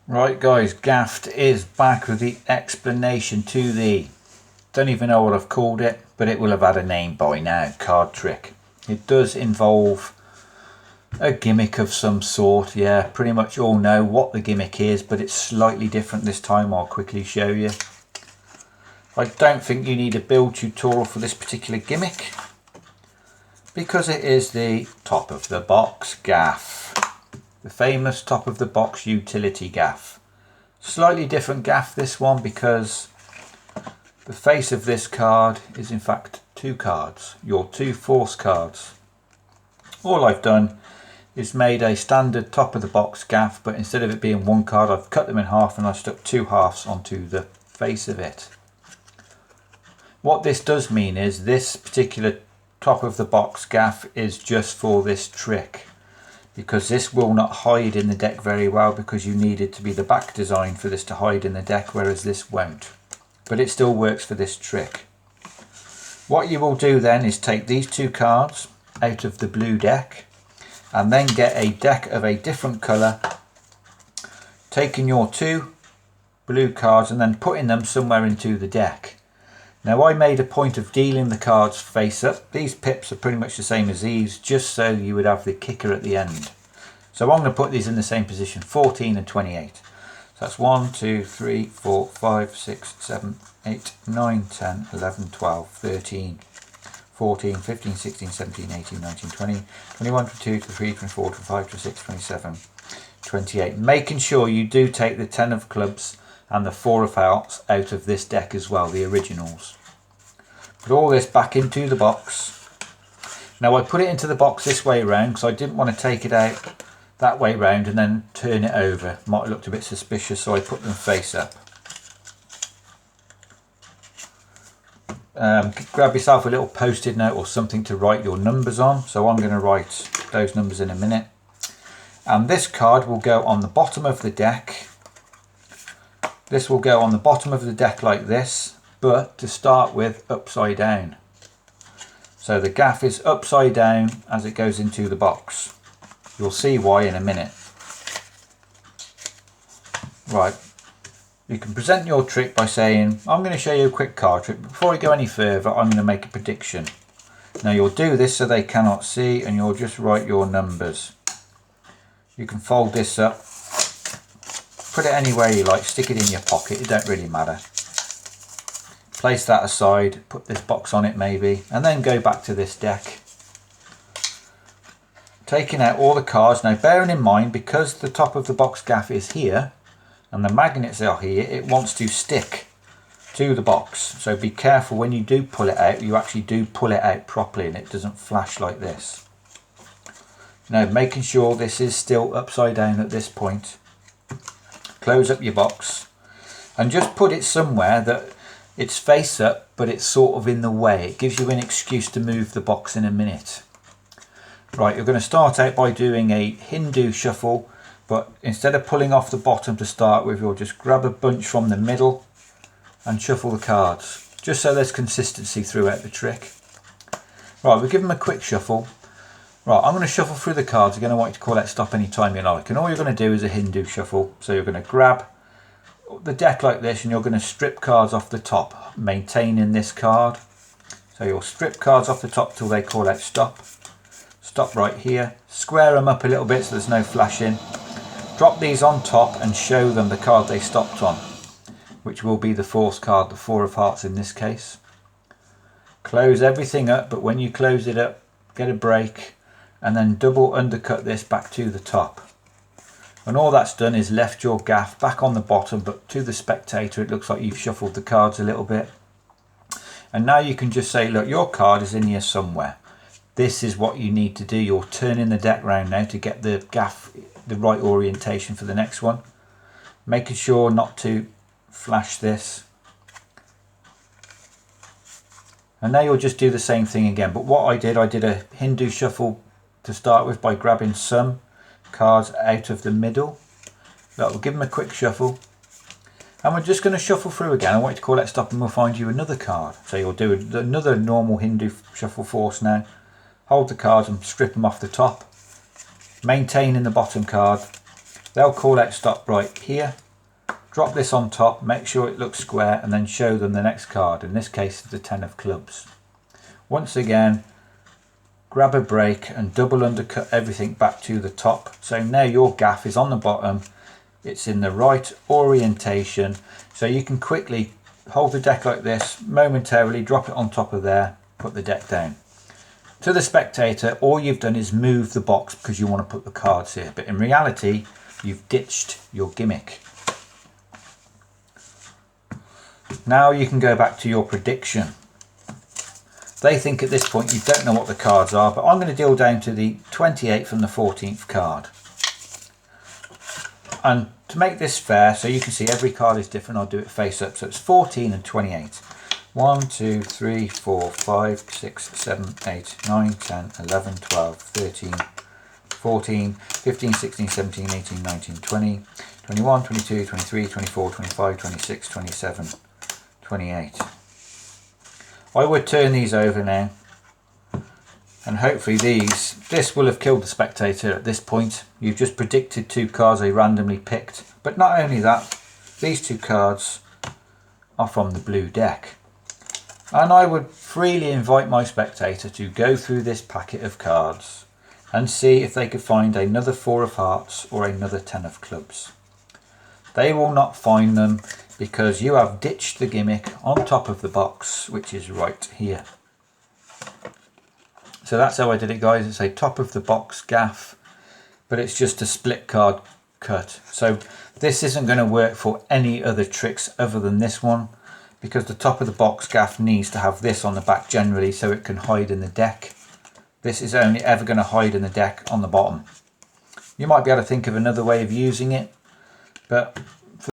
Right guys, Gaffed is back with the explanation to the, don't even know what I've called it, but it will have had a name by now, card trick. It does involve a gimmick of some sort. Yeah, pretty much all know what the gimmick is, but it's slightly different this time. I'll quickly show you. I don't think you need a build tutorial for this particular gimmick, because it is the top of the box gaff. The famous top of the box utility gaff. Slightly different gaff this one, because the face of this card is in fact two cards, your two force cards. All I've done is made a standard top of the box gaff, but instead of it being one card, I've cut them in half and I stuck two halves onto the face of it. What this does mean is this particular top of the box gaff is just for this trick, because this will not hide in the deck very well, because you need it to be the back design for this to hide in the deck, whereas this won't. But it still works for this trick. What you will do then is take these two cards out of the blue deck and then get a deck of a different colour, taking your two blue cards and then putting them somewhere into the deck. Now I made a point of dealing the cards face up. These pips are pretty much the same as these, just so you would have the kicker at the end. So I'm going to put these in the same position, 14 and 28. So that's 1, 2, 3, 4, 5, 6, 7, 8, 9, 10, 11, 12, 13, 14, 15, 16, 17, 18, 19, 20, 21, 22, 23, 24, 25, 26, 27, 28. Making sure you do take the 10 of clubs and the 4 of hearts out of this deck as well, the originals. Put all this back into the box. Now I put it into the box this way around because I didn't want to take it out that way round and then turn it over. Might have looked a bit suspicious, so I put them face up. Grab yourself a little post-it note or something to write your numbers on. So I'm going to write those numbers in a minute. And this card will go on the bottom of the deck. This will go on the bottom of the deck like this, but to start with, upside down. So the gaff is upside down as it goes into the box. You'll see why in a minute. Right, you can present your trick by saying, I'm going to show you a quick card trick, but before I go any further, I'm going to make a prediction. Now you'll do this so they cannot see, and you'll just write your numbers. You can fold this up, put it anywhere you like, stick it in your pocket, it don't really matter. Place that aside, put this box on it maybe, and then go back to this deck. Taking out all the cards. Now bearing in mind, because the top of the box gaff is here and the magnets are here, it wants to stick to the box. So be careful when you do pull it out, you actually do pull it out properly and it doesn't flash like this. Now making sure this is still upside down at this point. Close up your box and just put it somewhere that it's face up, but it's sort of in the way. It gives you an excuse to move the box in a minute. Right, you're going to start out by doing a Hindu shuffle, but instead of pulling off the bottom to start with, you'll just grab a bunch from the middle and shuffle the cards, just so there's consistency throughout the trick. Right, we'll give them a quick shuffle. Right, I'm going to shuffle through the cards. Again, I want you to call out stop any time you like, and all you're going to do is a Hindu shuffle. So you're going to grab the deck like this and you're going to strip cards off the top, maintaining this card. So you'll strip cards off the top till they call out stop. Stop right here, square them up a little bit so there's no flashing. Drop these on top and show them the card they stopped on, which will be the force card, the 4 of hearts in this case. Close everything up, but when you close it up, get a break and then double undercut this back to the top. And all that's done is left your gaff back on the bottom, but to the spectator it looks like you've shuffled the cards a little bit. And now you can just say, look, your card is in here somewhere. This is what you need to do. You're turning the deck round now to get the gaff the right orientation for the next one. Making sure not to flash this. And now you'll just do the same thing again. But what I did a Hindu shuffle to start with by grabbing some cards out of the middle. That will give them a quick shuffle. And we're just going to shuffle through again. I want you to call that stop and we'll find you another card. So you'll do another normal Hindu shuffle force now. Hold the cards and strip them off the top, maintaining the bottom card. They'll call out stop right here, drop this on top, make sure it looks square, and then show them the next card. In this case, the 10 of clubs. Once again, grab a break and double undercut everything back to the top. So now your gaff is on the bottom, it's in the right orientation, so you can quickly hold the deck like this, momentarily drop it on top of there, put the deck down. To the spectator, all you've done is move the box because you want to put the cards here, but in reality you've ditched your gimmick. Now you can go back to your prediction. They think at this point you don't know what the cards are, but I'm going to deal down to the 28th and the 14th card. And to make this fair, so you can see every card is different, I'll do it face up. So it's 14 and 28. 1, 2, 3, 4, 5, 6, 7, 8, 9, 10, 11, 12, 13, 14, 15, 16, 17, 18, 19, 20, 21, 22, 23, 24, 25, 26, 27, 28. I would turn these over now, and hopefully this will have killed the spectator at this point. You've just predicted 2 cards I randomly picked, but not only that, these 2 cards are from the blue deck. And I would freely invite my spectator to go through this packet of cards and see if they could find another 4 of hearts or another 10 of clubs. They will not find them because you have ditched the gimmick on top of the box, which is right here. So that's how I did it, guys. It's a top of the box gaff, but it's just a split card cut. So this isn't going to work for any other tricks other than this one, because the top of the box gaff needs to have this on the back generally so it can hide in the deck. This is only ever going to hide in the deck on the bottom. You might be able to think of another way of using it, but